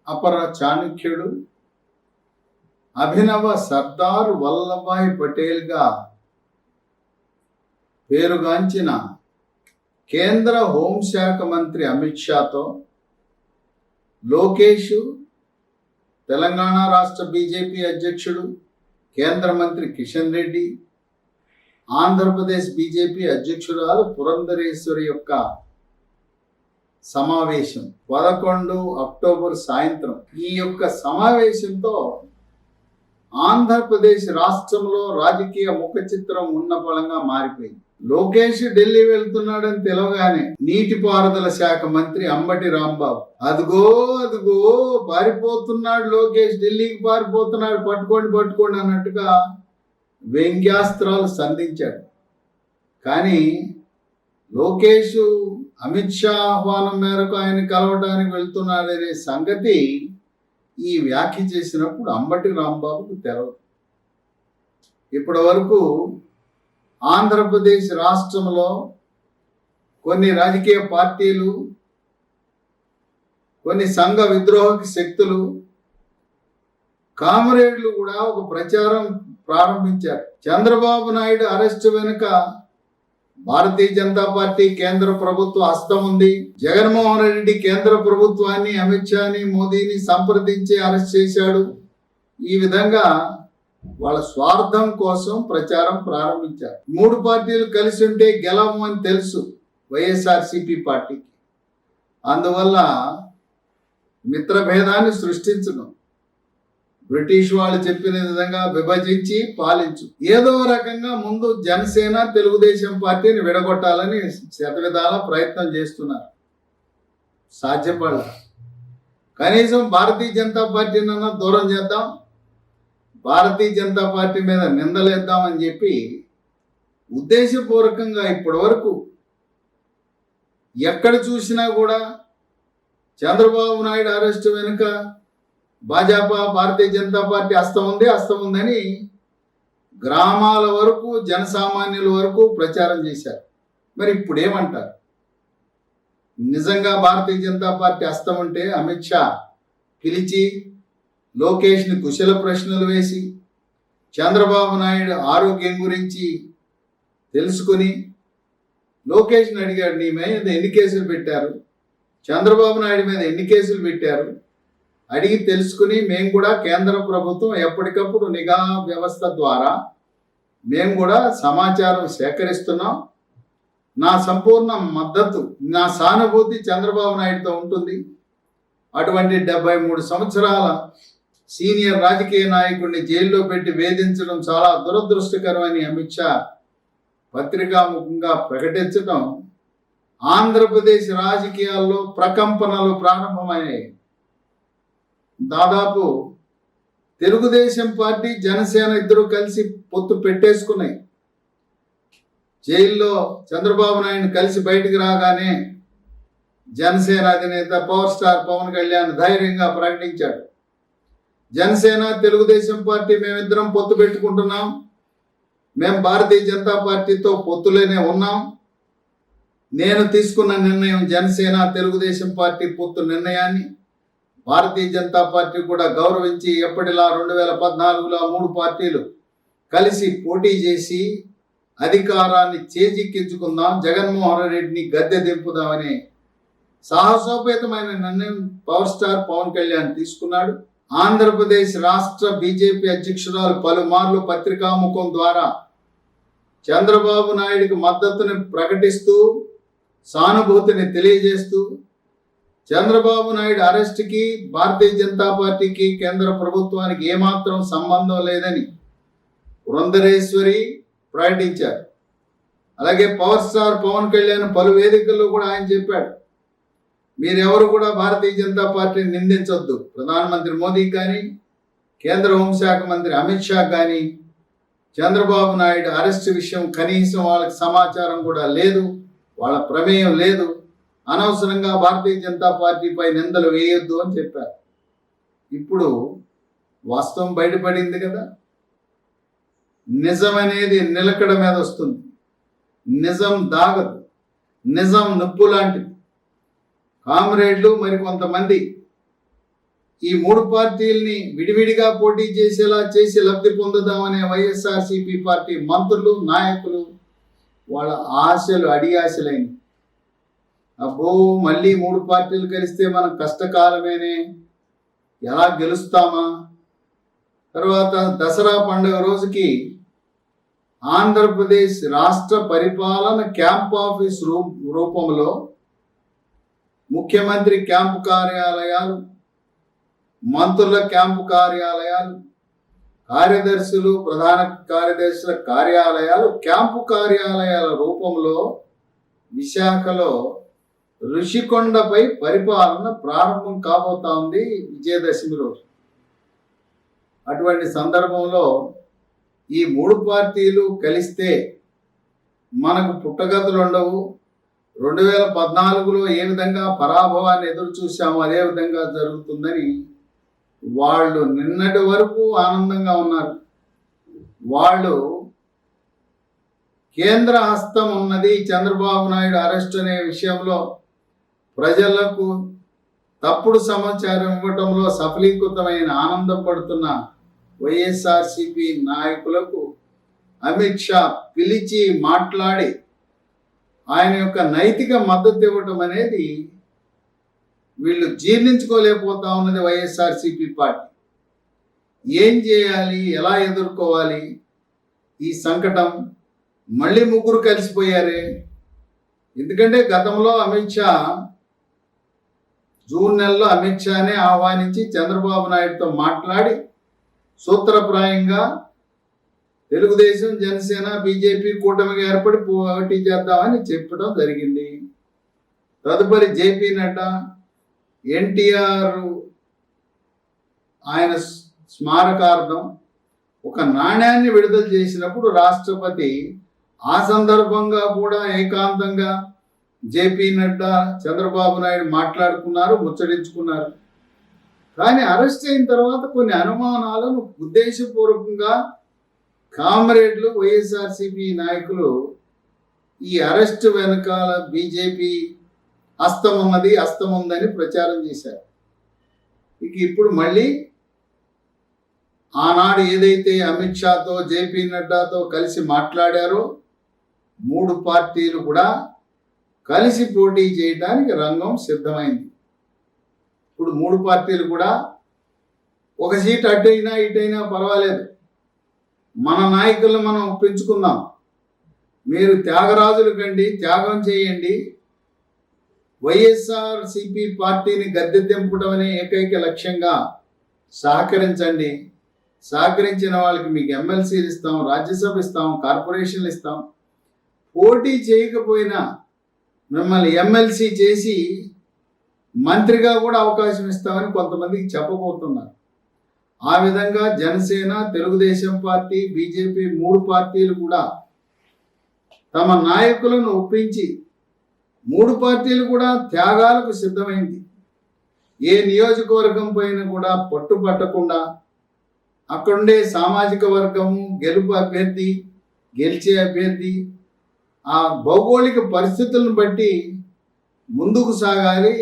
అపర చాణక్యుడు, అభినవ సర్దార్ వల్లభాయ్ పటేల్గా పేరుగాంచిన కేంద్ర హోంశాఖ మంత్రి అమిత్ షాతో లోకేష్, తెలంగాణ రాష్ట్ర బీజేపీ అధ్యక్షుడు కేంద్ర మంత్రి కిషన్ రెడ్డి, ఆంధ్రప్రదేశ్ బీజేపీ అధ్యక్షురాలు పురంధరేశ్వరి యొక్క సమావేశం 11 అక్టోబర్ సాయంత్రం. ఈ యొక్క సమావేశంతో ఆంధ్రప్రదేశ్ రాష్ట్రంలో రాజకీయ ముఖ చిత్రం ఉన్న పళంగా మారిపోయింది. లోకేష్ ఢిల్లీ వెళ్తున్నాడని తెలవగానే నీటిపారుదల శాఖ మంత్రి అంబటి రాంబాబు అదిగో అదిగో పారిపోతున్నాడు లోకేష్, ఢిల్లీకి పారిపోతున్నాడు, పట్టుకోండి అన్నట్టుగా వ్యంగ్యాస్త్రాలు సంధించాడు. కానీ లోకేష్ అమిత్ షా ఆహ్వానం మేరకు ఆయన కలవడానికి వెళ్తున్నాడనే సంగతి ఈ వ్యాఖ్య చేసినప్పుడు అంబటి రాంబాబుకు తెలవదు. ఇప్పటి వరకు ఆంధ్రప్రదేశ్ రాష్ట్రంలో కొన్ని రాజకీయ పార్టీలు, కొన్ని సంఘ విద్రోహక శక్తులు, కామ్రేడ్లు కూడా ఒక ప్రచారం ప్రారంభించారు. చంద్రబాబు నాయుడు అరెస్టు వెనుక భారతీయ జనతా పార్టీ కేంద్ర ప్రభుత్వ హస్తం ఉంది, జగన్మోహన్ రెడ్డి కేంద్ర ప్రభుత్వాన్ని, అమిత్ షాని, మోదీని సంప్రదించి అరెస్ట్ చేశాడు. ఈ విధంగా వాళ్ళ స్వార్థం కోసం ప్రచారం ప్రారంభించారు. 3 పార్టీలు కలిసి ఉంటే గెలవం అని తెలుసు వైఎస్ఆర్సీపీ పార్టీకి. అందువల్ల మిత్రభేదాన్ని సృష్టించడం, బ్రిటిష్ వాళ్ళు చెప్పిన విధంగా విభజించి పాలించు, ఏదో రకంగా ముందు జనసేన తెలుగుదేశం పార్టీని విడగొట్టాలని శతవిధాల ప్రయత్నం చేస్తున్నారు. సాధ్యపడ కనీసం భారతీయ జనతా పార్టీనన్నా దూరం చేద్దాం, భారతీయ జనతా పార్టీ మీద నిందలేద్దామని చెప్పి ఉద్దేశపూర్వకంగా ఇప్పటి వరకు ఎక్కడ చూసినా కూడా చంద్రబాబు నాయుడు అరెస్టు వెనుక భాజపా, భారతీయ జనతా పార్టీ హస్తం ఉందని గ్రామాల వరకు, జనసామాన్యుల వరకు ప్రచారం చేశారు. మరి ఇప్పుడు ఏమంటారు? నిజంగా భారతీయ జనతా పార్టీ హస్తం ఉంటే అమిత్ షా పిలిచి లోకేష్ని కుశల ప్రశ్నలు వేసి చంద్రబాబు నాయుడు ఆరోగ్యం గురించి తెలుసుకుని లోకేష్ని అడిగాడు, నీ మీద ఎన్ని కేసులు పెట్టారు, చంద్రబాబు నాయుడు మీద ఎన్ని కేసులు పెట్టారు అడిగి తెలుసుకుని, మేము కూడా కేంద్ర ప్రభుత్వం ఎప్పటికప్పుడు నిఘా వ్యవస్థ ద్వారా మేము కూడా సమాచారం సేకరిస్తున్నాం, నా సంపూర్ణ మద్దతు, నా సానుభూతి చంద్రబాబు నాయుడుతో ఉంటుంది. అటువంటి 73 సంవత్సరాల సీనియర్ రాజకీయ నాయకుడిని జైల్లో పెట్టి వేధించడం చాలా దురదృష్టకరమని అమిత్ షా పత్రికాముఖంగా ప్రకటించడం ఆంధ్రప్రదేశ్ రాజకీయాల్లో ప్రకంపనలు ప్రారంభమయ్యాయి. దాదాపు తెలుగుదేశం పార్టీ, జనసేన ఇద్దరు కలిసి పొత్తు పెట్టేసుకున్నాయి. జైల్లో చంద్రబాబు నాయుడు కలిసి బయటికి రాగానే జనసేన అధినేత పవర్ స్టార్ పవన్ కళ్యాణ్ ధైర్యంగా ప్రకటించాడు, జనసేన తెలుగుదేశం పార్టీ మేమిద్దరం పొత్తు పెట్టుకుంటున్నాం, మేము భారతీయ జనతా పార్టీతో పొత్తులోనే ఉన్నాం, నేను తీసుకున్న నిర్ణయం జనసేన తెలుగుదేశం పార్టీ పొత్తు నిర్ణయాన్ని భారతీయ జనతా పార్టీ కూడా గౌరవించి ఎప్పటిలా 2014లో 3 పార్టీలు కలిసి పోటీ చేసి అధికారాన్ని చేజిక్కించుకుందాం, జగన్మోహన్ రెడ్డిని గద్దె దింపుదామని సాహసోపేతమైన నిర్ణయం పవర్ స్టార్ పవన్ కళ్యాణ్ తీసుకున్నాడు. ఆంధ్రప్రదేశ్ రాష్ట్ర బీజేపీ అధ్యక్షురాలు పలుమార్లు పత్రికాముఖం ద్వారా చంద్రబాబు నాయుడికి మద్దతుని ప్రకటిస్తూ, సానుభూతిని తెలియజేస్తూ, చంద్రబాబు నాయుడు అరెస్టుకి భారతీయ జనతా పార్టీకి కేంద్ర ప్రభుత్వానికి ఏమాత్రం సంబంధం లేదని పురంధరేశ్వరి ప్రకటించారు. అలాగే పవర్ స్టార్ పవన్ కళ్యాణ్ పలు వేదికల్లో కూడా ఆయన చెప్పాడు, మీరెవరు కూడా భారతీయ జనతా పార్టీని నిందించొద్దు, ప్రధానమంత్రి మోదీ కానీ, కేంద్ర హోంశాఖ మంత్రి అమిత్ షా కానీ చంద్రబాబు నాయుడు అరెస్టు విషయం కనీసం వాళ్ళకి సమాచారం కూడా లేదు, వాళ్ళ ప్రమేయం లేదు, అనవసరంగా భారతీయ జనతా పార్టీపై నిందలు వేయొద్దు అని చెప్పారు. ఇప్పుడు వాస్తవం బయటపడింది కదా, నిజం అనేది నిలకడ మీద వస్తుంది, నిజం దాగదు, నిజం నొప్పు లాంటిది. కామ్రేడ్లు మరి కొంతమంది ఈ మూడు పార్టీల్ని విడివిడిగా పోటీ చేసేలా చేసి లబ్ధి పొందుదామనే వైఎస్ఆర్సీపీ పార్టీ మంత్రులు నాయకులు వాళ్ళ ఆశలు అడియాశలైనవి. అబ్బో మళ్ళీ మూడు పార్టీలు కలిస్తే మనం కష్టకాలమేనే, ఎలా గెలుస్తామా? తర్వాత దసరా పండుగ రోజుకి ఆంధ్రప్రదేశ్ రాష్ట్ర పరిపాలన క్యాంప్ ఆఫీస్ రూపంలో ముఖ్యమంత్రి క్యాంపు కార్యాలయాలు, మంత్రుల క్యాంపు కార్యాలయాలు, కార్యదర్శులు, ప్రధాన కార్యదర్శుల కార్యాలయాలు క్యాంపు కార్యాలయాల రూపంలో విశాఖలో ఋషికొండపై పరిపాలన ప్రారంభం కాబోతా ఉంది విజయదశమి రోజు. అటువంటి సందర్భంలో ఈ మూడు పార్టీలు కలిస్తే మనకు పుట్టగతులు ఉండవు. 2014లో ఏ విధంగా పరాభవాన్ని ఎదురు చూసామో అదే విధంగా జరుగుతుందని వాళ్ళు నిన్నటి వరకు ఆనందంగా ఉన్నారు. వాళ్ళు కేంద్ర హస్తం ఉన్నది చంద్రబాబు నాయుడు అరెస్ట్ అనే విషయంలో ప్రజలకు తప్పుడు సమాచారం ఇవ్వటంలో సఫలీకృతమైన ఆనందపడుతున్న వైఎస్ఆర్సీపీ నాయకులకు అమిత్ షా పిలిచి మాట్లాడి ఆయన యొక్క నైతిక మద్దతు ఇవ్వటం అనేది వీళ్ళు జీర్ణించుకోలేకపోతా ఉన్నది వైఎస్ఆర్సీపీ పార్టీ. ఏం చేయాలి, ఎలా ఎదుర్కోవాలి ఈ సంకటం? మళ్ళీ ముగ్గురు కలిసిపోయారే. ఎందుకంటే గతంలో అమిత్ షా జూన్ నెలలో అమిత్ షానే ఆహ్వానించి చంద్రబాబు నాయుడుతో మాట్లాడి సూత్రప్రాయంగా తెలుగుదేశం, జనసేన, బీజేపీ కూటమిగా ఏర్పడి పోటీ చేద్దామని చెప్పడం జరిగింది. తదుపరి జేపీ నడ్డా, ఎన్టీఆర్ ఆయన స్మారకార్థం ఒక నాణ్యాన్ని విడుదల చేసినప్పుడు రాష్ట్రపతి ఆ సందర్భంగా కూడా ఏకాంతంగా జేపీ నడ్డా, చంద్రబాబు నాయుడు మాట్లాడుకున్నారు, ముచ్చడించుకున్నారు. కానీ అరెస్ట్ అయిన తర్వాత కొన్ని అనుమానాలను ఉద్దేశపూర్వకంగా కామ్రేడ్లు, వైఎస్ఆర్సీపీ నాయకులు ఈ అరెస్ట్ వెనకాల బీజేపీ హస్తం ఉందని ప్రచారం చేశారు. ఇక ఇప్పుడు మళ్ళీ ఆనాడు ఏదైతే అమిత్ షాతో, జేపీ నడ్డాతో కలిసి మాట్లాడారో మూడు పార్టీలు కూడా కలిసి పోటీ చేయడానికి రంగం సిద్ధమైంది. ఇప్పుడు మూడు పార్టీలు కూడా ఒక సీట్ అటైనా ఇటైనా పర్వాలేదు, మన నాయకులను మనం ఒప్పించుకుందాం, మీరు త్యాగరాజుల కండి, త్యాగం చేయండి, వైఎస్ఆర్సీపీ పార్టీని గద్దె దింపడం అనే ఏకైక లక్ష్యంగా సహకరించండి. సహకరించిన వాళ్ళకి మీకు ఎమ్మెల్సీలు ఇస్తాం, రాజ్యసభ ఇస్తాం, కార్పొరేషన్లు ఇస్తాం. పోటీ చేయకపోయినా మిమ్మల్ని ఎమ్మెల్సీ చేసి మంత్రిగా కూడా అవకాశం ఇస్తామని కొంతమందికి చెప్పబోతున్నారు. ఆ విధంగా జనసేన, తెలుగుదేశం పార్టీ, బీజేపీ మూడు పార్టీలు కూడా తమ నాయకులను ఒప్పించి మూడు పార్టీలు కూడా త్యాగాలకు సిద్ధమైంది. ఏ నియోజకవర్గం పైన కూడా పట్టుపట్టకుండా అక్కడుండే సామాజిక వర్గము, గెలుపు అభ్యర్థి, గెలిచే అభ్యర్థి ఆ భౌగోళిక పరిస్థితులను బట్టి ముందుకు సాగాలి.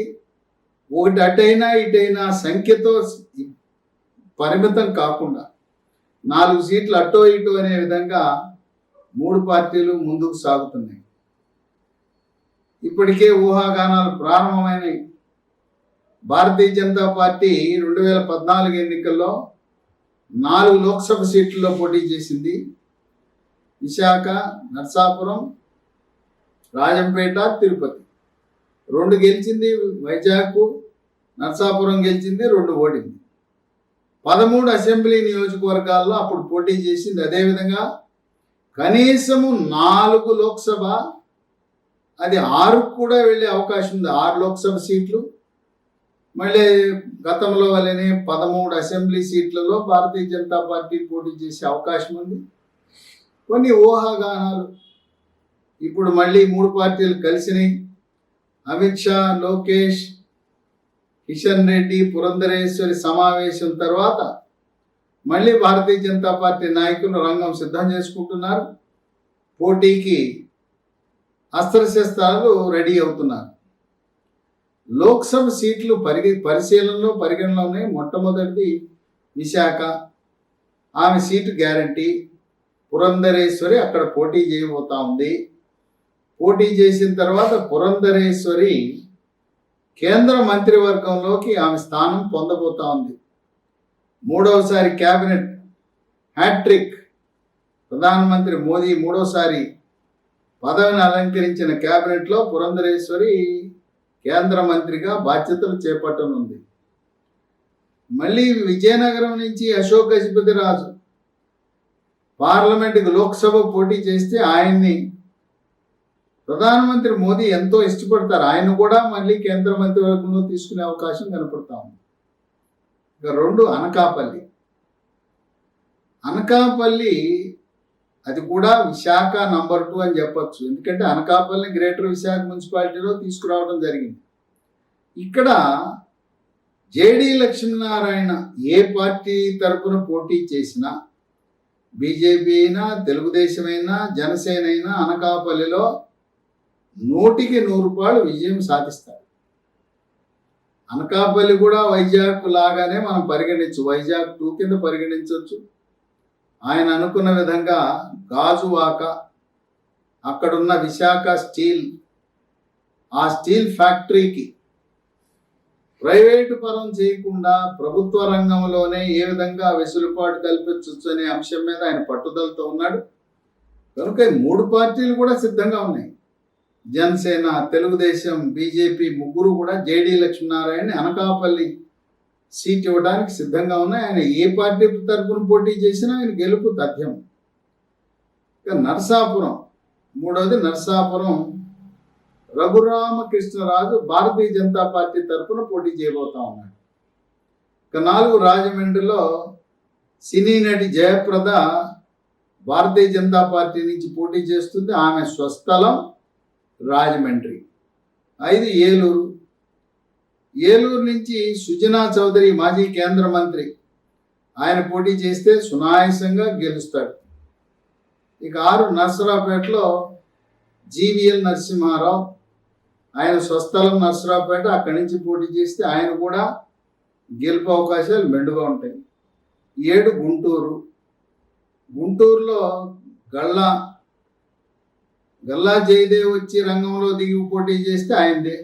ఒకటి అటైనా ఇటైనా సంఖ్యతో పరిమితం కాకుండా 4 సీట్లు అటో ఇటో అనే విధంగా మూడు పార్టీలు ముందుకు సాగుతున్నాయి. ఇప్పటికే ఊహాగానాలు ప్రారంభమైనవి. భారతీయ జనతా పార్టీ 2014 ఎన్నికల్లో 4 లోక్సభ సీట్లలో పోటీ చేసింది. విశాఖ, నర్సాపురం, రాజంపేట, తిరుపతి 2 గెలిచింది. వైజాగ్, నర్సాపురం గెలిచింది, 2 ఓడింది. 13 అసెంబ్లీ నియోజకవర్గాల్లో అప్పుడు పోటీ చేసింది. అదేవిధంగా కనీసము 4 లోక్సభ, అది 6 కూడా వెళ్ళే అవకాశం ఉంది. 6 లోక్సభ సీట్లు, మళ్ళీ గతంలో వల్లనే 13 అసెంబ్లీ సీట్లలో భారతీయ జనతా పార్టీ పోటీ చేసే అవకాశం ఉంది. కొన్ని ఊహాగానాలు. ఇప్పుడు మళ్ళీ మూడు పార్టీలు కలిసినాయి. అమిత్ షా, లోకేష్, కిషన్ రెడ్డి, పురంధరేశ్వరి సమావేశం తర్వాత మళ్ళీ భారతీయ జనతా పార్టీ నాయకులు రంగం సిద్ధం చేసుకుంటున్నారు. పోటీకి అస్త్రశస్త్రాలు రెడీ అవుతున్నారు. లోక్సభ సీట్లు పరిశీలనలో పరిగణలో ఉన్నాయి. మొట్టమొదటిది విశాఖ, ఆమె సీటు గ్యారంటీ. పురంధరేశ్వరి అక్కడ పోటీ చేయబోతా ఉంది. పోటీ చేసిన తర్వాత పురంధరేశ్వరి కేంద్ర మంత్రివర్గంలోకి ఆమె స్థానం పొందబోతా ఉంది. మూడవసారి క్యాబినెట్ హ్యాట్రిక్, ప్రధానమంత్రి మోదీ మూడోసారి పదవిని అలంకరించిన క్యాబినెట్లో పురంధరేశ్వరి కేంద్ర మంత్రిగా బాధ్యతలు చేపట్టనుంది. మళ్ళీ విజయనగరం నుంచి అశోక్ గజపతి రాజు పార్లమెంటుకు లోక్సభ పోటీ చేస్తే ఆయన్ని ప్రధానమంత్రి మోదీ ఎంతో ఇష్టపడతారు. ఆయన కూడా మళ్ళీ కేంద్ర మంత్రివర్గంలో తీసుకునే అవకాశం కనపడతా ఉంది. ఇక రెండు అనకాపల్లి. అనకాపల్లి అది కూడా విశాఖ నంబర్ 2 అని చెప్పొచ్చు. ఎందుకంటే అనకాపల్లి గ్రేటర్ విశాఖ మున్సిపాలిటీలో తీసుకురావడం జరిగింది. ఇక్కడ జేడి లక్ష్మీనారాయణ ఏ పార్టీ తరపున పోటీ చేసినా, బీజేపీ అయినా, తెలుగుదేశం అయినా, జనసేన అయినా అనకాపల్లిలో 100కి 100 విజయం సాధిస్తారు. అనకాపల్లి కూడా వైజాగ్ లాగానే మనం పరిగణించు, వైజాగ్ 2 కింద పరిగణించవచ్చు. ఆయన అనుకున్న విధంగా గాజువాక, అక్కడున్న విశాఖ స్టీల్, ఆ స్టీల్ ఫ్యాక్టరీకి ప్రైవేటు పరం చేయకుండా ప్రభుత్వ రంగంలోనే ఏ విధంగా వెసులుబాటు కల్పించవచ్చు అనే అంశం మీద ఆయన పట్టుదలతో ఉన్నాడు. కనుక 3 పార్టీలు కూడా సిద్ధంగా ఉన్నాయి. జనసేన, తెలుగుదేశం, బీజేపీ ముగ్గురు కూడా జేడి లక్ష్మీనారాయణ అనకాపల్లి సీట్ ఇవ్వడానికి సిద్ధంగా ఉన్నాయి. ఆయన ఏ పార్టీ తరపున పోటీ చేసినా ఆయన గెలుపు తథ్యం. ఇక నరసాపురం, మూడవది నరసాపురం. రఘురామకృష్ణరాజు భారతీయ జనతా పార్టీ తరపున పోటీ చేయబోతా ఉన్నాడు. ఇక 4 రాజమండ్రిలో సినీ నటి జయప్రద భారతీయ జనతా పార్టీ నుంచి పోటీ చేస్తుంది. ఆమె స్వస్థలం రాజమండ్రి. 5 ఏలూరు. ఏలూరు నుంచి సుజనా చౌదరి మాజీ కేంద్ర మంత్రి, ఆయన పోటీ చేస్తే సునాయాసంగా గెలుస్తాడు. ఇక 6 నర్సరావుపేటలో జీవీఎల్ నరసింహారావు, ఆయన స్వస్థలం నర్సరావుపేట, అక్కడి నుంచి పోటీ చేస్తే ఆయన కూడా గెలుపు అవకాశాలు మెండుగా ఉంటాయి. 7 గుంటూరు. గుంటూరులో గల్లా జయదేవ్ వచ్చి రంగంలో దిగి పోటీ చేస్తే ఆయనదే.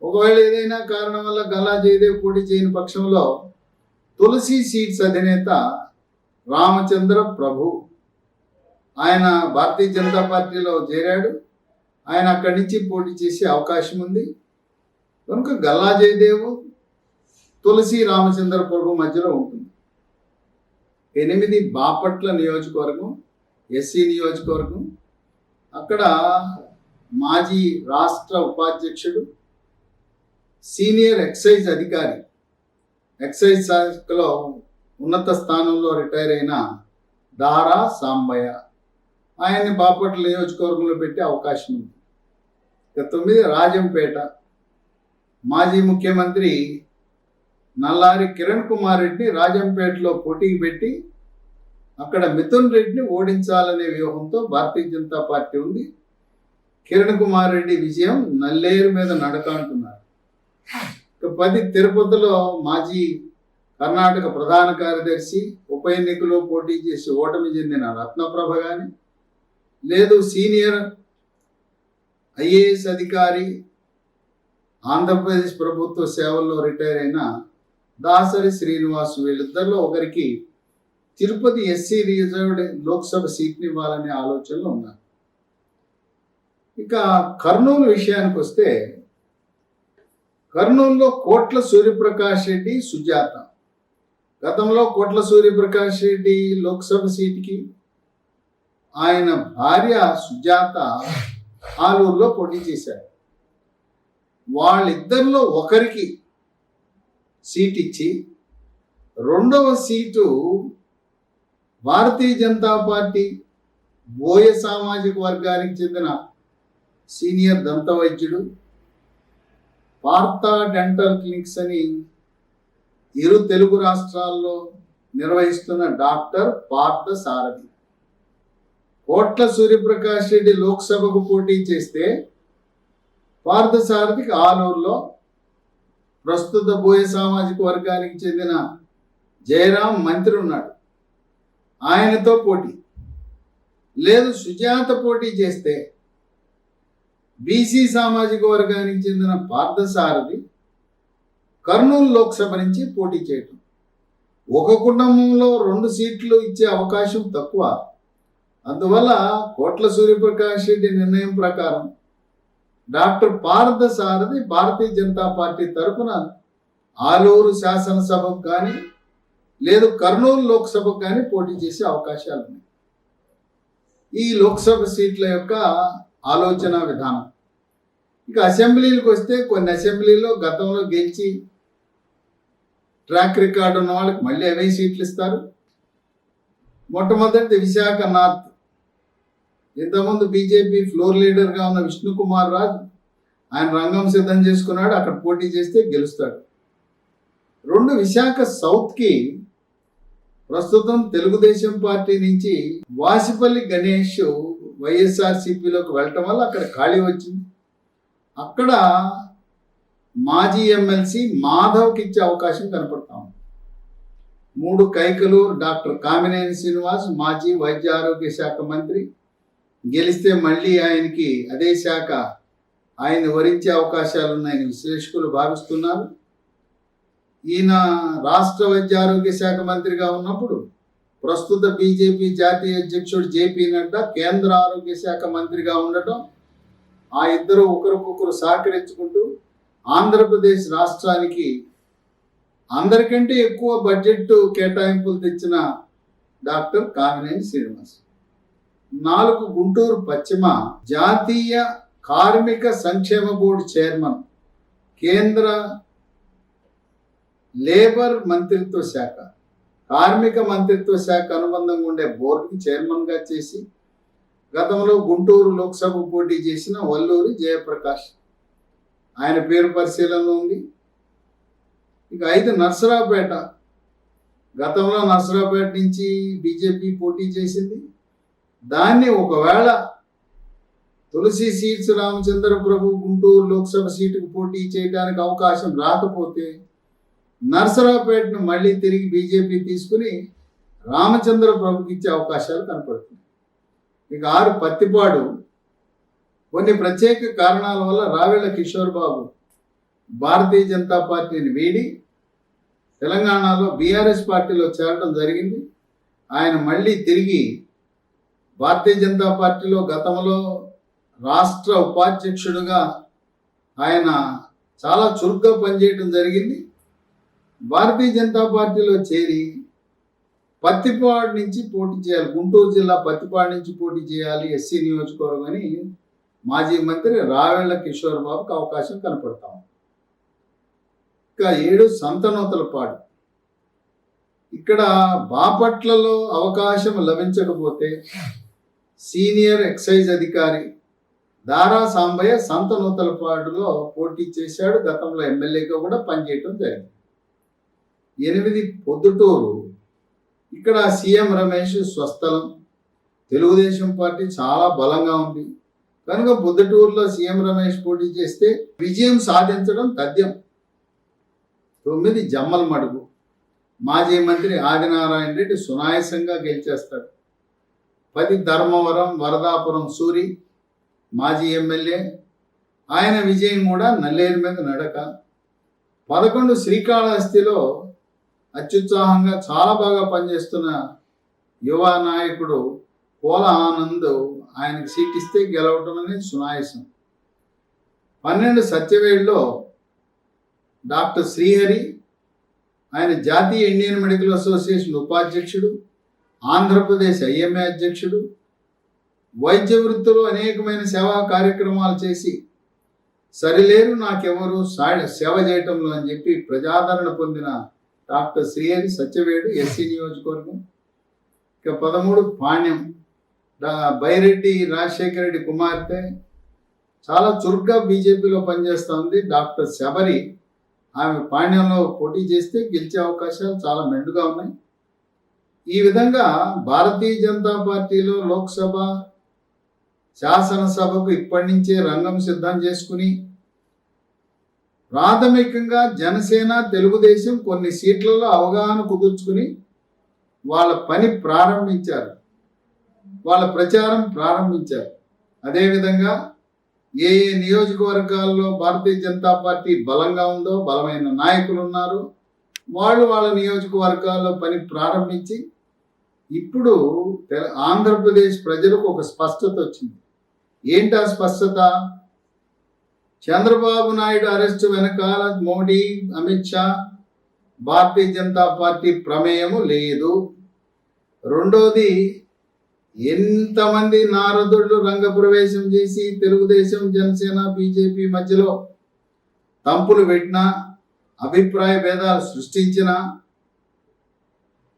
ఒకవేళ ఏదైనా కారణం వల్ల గల్లా జయదేవ్ పోటీ చేయని పక్షంలో తులసి సీట్స్ అధినేత రామచంద్ర ప్రభు, ఆయన భారతీయ జనతా పార్టీలో చేరాడు. ఆయన అక్కడి నుంచి పోటీ చేసే అవకాశం ఉంది. కనుక గల్లా జయదేవ్, తులసి రామచంద్ర ప్రభు మధ్యలో ఉంటుంది. 8 బాపట్ల నియోజకవర్గం, ఎస్సీ నియోజకవర్గం. అక్కడ మాజీ రాష్ట్ర ఉపాధ్యక్షుడు, సీనియర్ ఎక్సైజ్ అధికారి, ఎక్సైజ్ శాఖలో ఉన్నత స్థానంలో రిటైర్ అయిన దారా సాంబయ్య, ఆయన్ని బాపట్ల నియోజకవర్గంలో పెట్టే అవకాశం ఉంది. ఇక 9 రాజంపేట. మాజీ ముఖ్యమంత్రి నల్లారి కిరణ్ కుమార్ రెడ్డిని రాజంపేటలో పోటీకి పెట్టి అక్కడ మిథున్ రెడ్డిని ఓడించాలనే వ్యూహంతో భారతీయ జనతా పార్టీ ఉంది. కిరణ్ కుమార్ రెడ్డి విజయం నల్లేరు మీద నడక అంటున్నారు. ఇక 10 తిరుపతిలో మాజీ కర్ణాటక ప్రధాన కార్యదర్శి, ఉప ఎన్నికలో పోటీ చేసి ఓటమి చెందిన రత్నప్రభ కానీ, లేదు సీనియర్ ఐఏఎస్ అధికారి, ఆంధ్రప్రదేశ్ ప్రభుత్వ సేవల్లో రిటైర్ అయిన దాసరి శ్రీనివాస్, వీళ్ళిద్దరిలో ఒకరికి తిరుపతి ఎస్సీ రిజర్వ్డ్ లోక్సభ సీట్ని ఇవ్వాలనే ఆలోచనలో ఉన్నారు. ఇక కర్నూలు విషయానికి వస్తే, కర్నూలులో కోట్ల సూర్యప్రకాష్ రెడ్డి, సుజాత. గతంలో కోట్ల సూర్యప్రకాష్ రెడ్డి లోక్సభ సీటుకి ఆయన భార్య సుజాత ఆలూరులో పోటీ చేశారు. వాళ్ళిద్దరిలో ఒకరికి సీట్ ఇచ్చి రెండవ సీటు భారతీయ జనతా పార్టీ బోయ సామాజిక వర్గానికి చెందిన సీనియర్ దంత వైద్యుడు, పార్థ డెంటల్ క్లినిక్స్ అని ఇరు తెలుగు రాష్ట్రాల్లో నిర్వహిస్తున్న డాక్టర్ పార్థ సారథి. కోట్ల సూర్యప్రకాష్ రెడ్డి లోక్సభకు పోటీ చేస్తే పార్థసారథికి ఆలూరులో ప్రస్తుత బోయ సామాజిక వర్గానికి చెందిన జయరాం మంత్రి ఉన్నాడు, ఆయనతో పోటీ. లేదు సుజాత పోటీ చేస్తే బీసీ సామాజిక వర్గానికి చెందిన పార్థసారథి కర్నూలు లోక్సభ నుంచి పోటీ చేయటం. ఒక కుటుంబంలో 2 సీట్లు ఇచ్చే అవకాశం తక్కువ. అందువల్ల కోట్ల సూర్యప్రకాష్ రెడ్డి నిర్ణయం ప్రకారం డాక్టర్ పార్థసారథి భారతీయ జనతా పార్టీ తరఫున ఆలూరు శాసనసభకు కానీ లేదు కర్నూలు లోక్సభకు కానీ పోటీ చేసే అవకాశాలు ఉన్నాయి. ఈ లోక్సభ సీట్ల యొక్క ఆలోచన విధానం. ఇక అసెంబ్లీలకు వస్తే కొన్ని అసెంబ్లీలో గతంలో గెలిచి ట్రాక్ రికార్డు ఉన్న వాళ్ళకి మళ్ళీ అవే సీట్లు ఇస్తారు. మొట్టమొదటి విశాఖ నార్త్. ఇంతకుముందు బీజేపీ ఫ్లోర్ లీడర్గా ఉన్న విష్ణుకుమార్ రాజు ఆయన రంగం సిద్ధం చేసుకున్నాడు, అక్కడ పోటీ చేస్తే గెలుస్తాడు. 2 విశాఖ సౌత్కి ప్రస్తుతం తెలుగుదేశం పార్టీ నుంచి వాసిపల్లి గణేష్ వైఎస్ఆర్సీపీలోకి వెళ్ళటం వల్ల అక్కడ ఖాళీ వచ్చింది. అక్కడ మాజీ ఎమ్మెల్సీ మాధవ్కి ఇచ్చే అవకాశం కనపడతా ఉంది. 3 కైకలూరు డాక్టర్ కామినేని శ్రీనివాస్ మాజీ వైద్య ఆరోగ్య శాఖ మంత్రి గెలిస్తే మళ్ళీ ఆయనకి అదే శాఖ ఆయన వరించే అవకాశాలున్నాయని విశ్లేషకులు భావిస్తున్నారు. ఈయన రాష్ట్ర వైద్య ఆరోగ్య శాఖ మంత్రిగా ఉన్నప్పుడు ప్రస్తుత బీజేపీ జాతీయ అధ్యక్షుడు జేపీ నడ్డా కేంద్ర ఆరోగ్య శాఖ మంత్రిగా ఉండటం, ఆ ఇద్దరు ఒకరికొకరు సహకరించుకుంటూ ఆంధ్రప్రదేశ్ రాష్ట్రానికి అందరికంటే ఎక్కువ బడ్జెట్ కేటాయింపులు తెచ్చిన డాక్టర్ కామినేని శ్రీనివాస్. 4 గుంటూరు పశ్చిమ జాతీయ కార్మిక సంక్షేమ బోర్డు చైర్మన్, కేంద్ర లేబర్ మంత్రిత్వ శాఖ కార్మిక మంత్రిత్వ శాఖ అనుబంధంగా ఉండే బోర్డుకి చైర్మన్గా చేసి గతంలో గుంటూరు లోక్సభ పోటీ చేసిన వల్లూరి జయప్రకాష్ ఆయన పేరు పరిశీలనలో ఉంది. ఇక 5 నర్సరావుపేట. గతంలో నర్సరావుపేట నుంచి బీజేపీ పోటీ చేసింది. దాన్ని ఒకవేళ తులసి సీట్స్ రామచంద్ర ప్రభు గుంటూరు లోక్సభ సీటుకు పోటీ చేయడానికి అవకాశం రాకపోతే నర్సరావుపేటను మళ్ళీ తిరిగి బీజేపీ తీసుకుని రామచంద్ర ప్రభుకి ఇచ్చే అవకాశాలు కనపడుతుంది. ఇక 6 పత్తిపాడు. కొన్ని ప్రత్యేక కారణాల వల్ల రావెళ్ల కిషోర్ బాబు భారతీయ జనతా పార్టీని వీడి తెలంగాణలో బీఆర్ఎస్ పార్టీలో చేరడం జరిగింది. ఆయన మళ్ళీ తిరిగి భారతీయ జనతా పార్టీలో గతంలో రాష్ట్ర ఉపాధ్యక్షుడుగా ఆయన చాలా చురుగ్గా పనిచేయడం జరిగింది. భారతీయ జనతా పార్టీలో చేరి పత్తిపాడు నుంచి పోటీ చేయాలి, గుంటూరు జిల్లా పత్తిపాడు నుంచి పోటీ చేయాలి ఎస్సీ నియోజకవర్గం అని మాజీ మంత్రి రావెళ్ల కిషోర్ బాబుకి అవకాశం కనపడతాం. ఇంకా 7 సంతనూతలపాడు. ఇక్కడ బాపట్లలో అవకాశం లభించకపోతే సీనియర్ ఎక్సైజ్ అధికారి దారా సాంబయ్య సంతనూతలపాడులో పోటీ చేశాడు. గతంలో ఎమ్మెల్యేగా కూడా పనిచేయడం జరిగింది. 8 పొద్దుటూరు. ఇక్కడ సీఎం రమేష్ స్వస్థలం. తెలుగుదేశం పార్టీ చాలా బలంగా ఉంది కనుక పొద్దుటూరులో సీఎం రమేష్ పోటీ చేస్తే విజయం సాధించడం తథ్యం. 9 జమ్మల మడుగు. మాజీ మంత్రి ఆదినారాయణ రెడ్డి సునాయాసంగా గెలిచేస్తాడు. 10 ధర్మవరం వరదాపురం సూరి మాజీ ఎమ్మెల్యే, ఆయన విజయం కూడా నల్లేరు మీద నడక. 11 శ్రీకాళహస్తిలో అత్యుత్సాహంగా చాలా బాగా పనిచేస్తున్న యువ నాయకుడు పోల ఆనంద్, ఆయనకు సీట్ ఇస్తే గెలవటం అనేది సునాయాసం. 12 సత్యవేడులో డాక్టర్ శ్రీహరి, ఆయన జాతీయ ఇండియన్ మెడికల్ అసోసియేషన్ ఉపాధ్యక్షుడు, ఆంధ్రప్రదేశ్ ఐఎంఏ అధ్యక్షుడు, వైద్య వృత్తిలో అనేకమైన సేవా కార్యక్రమాలు చేసి సరిలేరు నాకెవరు సేవ చేయటంలో అని చెప్పి ప్రజాదరణ పొందిన డాక్టర్ శ్రీహరి సత్యవేడు ఎస్సీ నియోజకవర్గం. ఇక 13 పాణ్యం. బైరెడ్డి రాజశేఖర రెడ్డి కుమార్తె చాలా చురుగ్గా బీజేపీలో పనిచేస్తూ ఉంది డాక్టర్ శబరి. ఆమె పాణ్యంలో పోటీ చేస్తే గెలిచే అవకాశాలు చాలా మెండుగా ఉన్నాయి. ఈ విధంగా భారతీయ జనతా పార్టీలో లోక్సభ శాసనసభకు ఇప్పటి నుంచే రంగం సిద్ధం చేసుకుని ప్రాథమికంగా జనసేన తెలుగుదేశం కొన్ని సీట్లలో అవగాహన కుదుర్చుకుని వాళ్ళ పని ప్రారంభించారు, వాళ్ళ ప్రచారం ప్రారంభించారు. అదేవిధంగా ఏ ఏ నియోజకవర్గాల్లో భారతీయ జనతా పార్టీ బలంగా ఉందో, బలమైన నాయకులు ఉన్నారు, వాళ్ళు వాళ్ళ నియోజకవర్గాల్లో పని ప్రారంభించి ఇప్పుడు ఆంధ్రప్రదేశ్ ప్రజలకు ఒక స్పష్టత వచ్చింది. ఏంటి ఆ స్పష్టత? చంద్రబాబు నాయుడు అరెస్టు వెనకాల మోడీ, అమిత్ షా, భారతీయ జనతా పార్టీ ప్రమేయము లేదు. రెండోది, ఎంతమంది నారదుళ్ళు రంగప్రవేశం చేసి తెలుగుదేశం, జనసేన, బీజేపీ మధ్యలో తంపులు పెట్టినా, అభిప్రాయ భేదాలు సృష్టించినా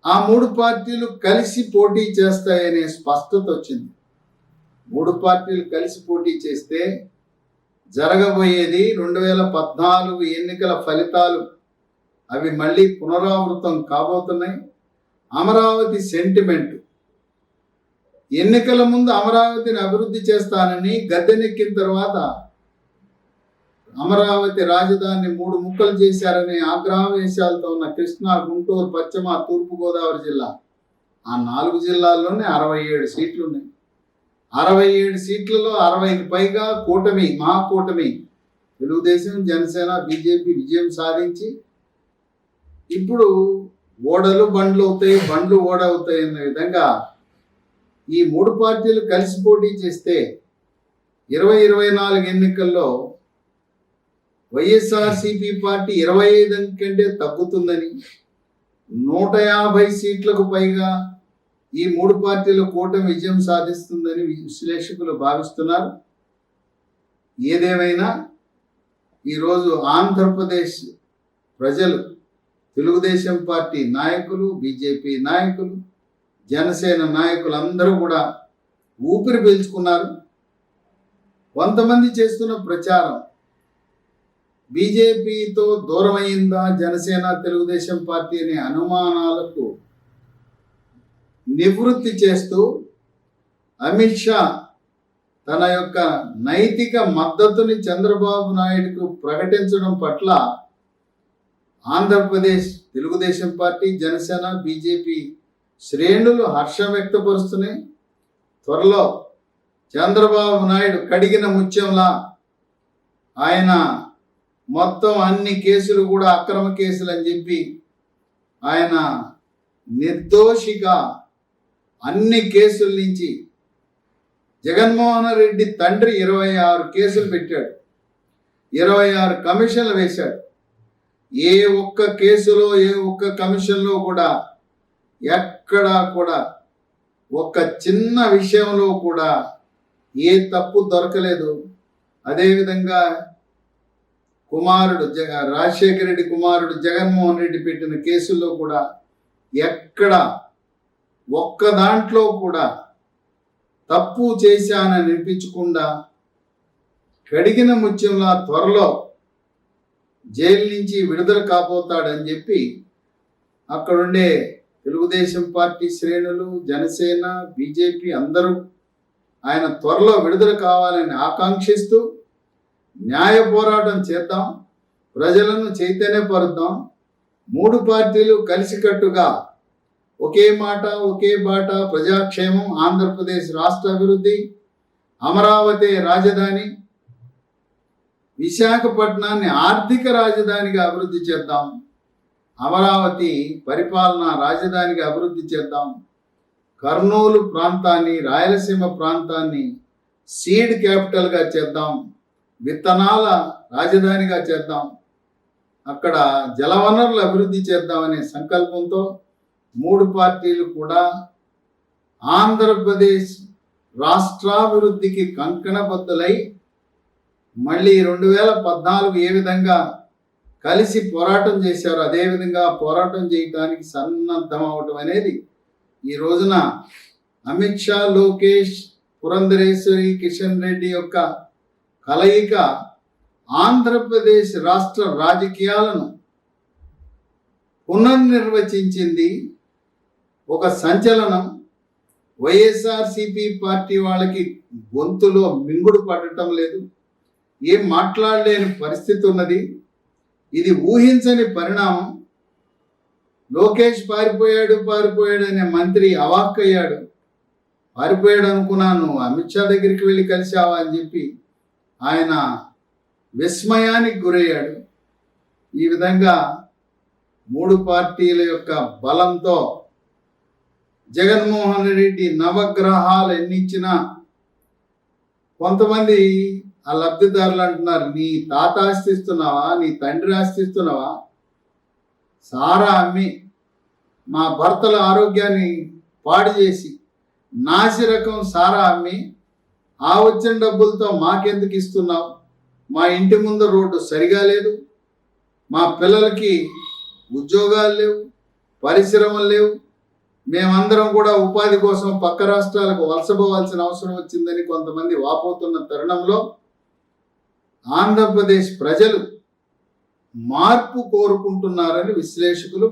ఆ మూడు పార్టీలు కలిసి పోటీ చేస్తాయనే స్పష్టత వచ్చింది. మూడు పార్టీలు కలిసి పోటీ చేస్తే జరగబోయేది 2014 ఎన్నికల ఫలితాలు అవి మళ్ళీ పునరావృతం కాబోతున్నాయి. అమరావతి సెంటిమెంట్, ఎన్నికల ముందు అమరావతిని అభివృద్ధి చేస్తానని గద్దెనెక్కిన తర్వాత అమరావతి రాజధానిని 3 ముక్కలు చేశారనే ఆగ్రహవేశాలతో ఉన్న కృష్ణా, గుంటూరు, పశ్చిమ, తూర్పుగోదావరి జిల్లా, ఆ 4 జిల్లాల్లోనే 67 సీట్లు ఉన్నాయి. 67 సీట్లలో 60కి పైగా కూటమి, మహాకూటమి తెలుగుదేశం, జనసేన, బీజేపీ విజయం సాధించి ఇప్పుడు ఓడలు బండ్లు అవుతాయి, బండ్లు ఓడ అవుతాయి అనే విధంగా ఈ మూడు పార్టీలు కలిసి పోటీ చేస్తే 2024 ఎన్నికల్లో వైఎస్ఆర్సీపీ పార్టీ 25 కంటే తగ్గుతుందని, 150 సీట్లకు పైగా ఈ మూడు పార్టీల కూటమి విజయం సాధిస్తుందని విశ్లేషకులు భావిస్తున్నారు. ఏదేమైనా ఈరోజు ఆంధ్రప్రదేశ్ ప్రజలు, తెలుగుదేశం పార్టీ నాయకులు, బీజేపీ నాయకులు, జనసేన నాయకులు అందరూ కూడా ఊపిరి పీల్చుకున్నారు. కొంతమంది చేస్తున్న ప్రచారం బీజేపీతో దూరమైందా జనసేన, తెలుగుదేశం పార్టీ అనే అనుమానాలకు నివృత్తి చేస్తూ అమిత్ షా తన యొక్క నైతిక మద్దతుని చంద్రబాబు నాయుడుకు ప్రకటించడం పట్ల ఆంధ్రప్రదేశ్ తెలుగుదేశం పార్టీ, జనసేన, బీజేపీ శ్రేణులు హర్షం వ్యక్తపరుస్తున్నాయి. త్వరలో చంద్రబాబు నాయుడు కడిగిన ముత్యంలా ఆయన మొత్తం అన్ని కేసులు కూడా అక్రమ కేసులు అని చెప్పి ఆయన నిర్దోషిగా అన్ని కేసుల నుంచి, జగన్మోహన్ రెడ్డి తండ్రి 26 కేసులు పెట్టాడు, 26 కమిషన్లు వేశాడు. ఏ ఒక్క కేసులో, ఏ ఒక్క కమిషన్లో కూడా ఎక్కడా కూడా ఒక్క చిన్న విషయంలో కూడా ఏ తప్పు దొరకలేదు. అదేవిధంగా కుమారుడు రాజశేఖర రెడ్డి కుమారుడు జగన్మోహన్ రెడ్డి పెట్టిన కేసుల్లో కూడా ఎక్కడ ఒక్క దాంట్లో కూడా తప్పు చేశానని అనిపించకుండా కడిగిన ముత్యంలా త్వరలో జైలు నుంచి విడుదల కాబోతాడని చెప్పి అక్కడుండే తెలుగుదేశం పార్టీ శ్రేణులు, జనసేన, బీజేపీ అందరూ ఆయన త్వరలో విడుదల కావాలని ఆకాంక్షిస్తూ న్యాయ పోరాటం చేద్దాం, ప్రజలను చైతన్యపరుద్దాం. మూడు పార్టీలు కలిసికట్టుగా ఒకే మాట, ఒకే బాట, ప్రజాక్షేమం, ఆంధ్రప్రదేశ్ రాష్ట్ర అభివృద్ధి, అమరావతి రాజధాని, విశాఖపట్నాన్ని ఆర్థిక రాజధానిగా అభివృద్ధి చేద్దాం, అమరావతి పరిపాలనా రాజధానిగా అభివృద్ధి చేద్దాం, కర్నూలు ప్రాంతాన్ని, రాయలసీమ ప్రాంతాన్ని సీడ్ క్యాపిటల్గా చేద్దాం, విత్తనాల రాజధానిగా చేద్దాం, అక్కడ జలవనరులు అభివృద్ధి చేద్దామనే సంకల్పంతో మూడు పార్టీలు కూడా ఆంధ్రప్రదేశ్ రాష్ట్రాభివృద్ధికి కంకణబద్ధులై మళ్ళీ 2014 ఏ విధంగా కలిసి పోరాటం చేశారో అదేవిధంగా పోరాటం చేయడానికి సన్నద్ధం అవటం అనేది ఈ రోజున అమిత్ షా, లోకేష్, పురంధరేశ్వరి, కిషన్ రెడ్డి యొక్క కలయిక ఆంధ్రప్రదేశ్ రాష్ట్ర రాజకీయాలను పునర్నిర్వచించింది. ఒక సంచలనం. వైఎస్ఆర్సీపీ పార్టీ వాళ్ళకి గొంతులో మింగుడు పడటం లేదు, ఏం మాట్లాడలేని పరిస్థితి ఉన్నది. ఇది ఊహించని పరిణామం. లోకేష్ పారిపోయాడు అనే మంత్రి అవాక్కయ్యాడు. పారిపోయాడు అనుకున్నాను, అమిత్ షా దగ్గరికి వెళ్ళి కలిశావా అని చెప్పి ఆయన విస్మయానికి గురయ్యాడు. ఈ విధంగా 3 పార్టీల యొక్క బలంతో జగన్మోహన్ రెడ్డి నవగ్రహాలు ఎన్నిచ్చినా కొంతమంది ఆ లబ్ధిదారులు అంటున్నారు, నీ తాత ఆస్తిస్తున్నావా, నీ తండ్రి ఆస్తిస్తున్నావా, సారా అమ్మి మా భర్తల ఆరోగ్యాన్ని పాడు చేసి నాసిరకం సారా అమ్మి ఆ వచ్చిన డబ్బులతో మాకెందుకు ఇస్తున్నావు, మా ఇంటి ముందు రోడ్డు సరిగా లేదు, మా పిల్లలకి ఉద్యోగాలు లేవు, పరిశ్రమలు లేవు, మేమందరం కూడా ఉపాధి కోసం పక్క రాష్ట్రాలకు వలసపోవాల్సిన అవసరం వచ్చిందని కొంతమంది వాపోతున్న తరుణంలో ఆంధ్రప్రదేశ్ ప్రజలు మార్పు కోరుకుంటున్నారని విశ్లేషకులు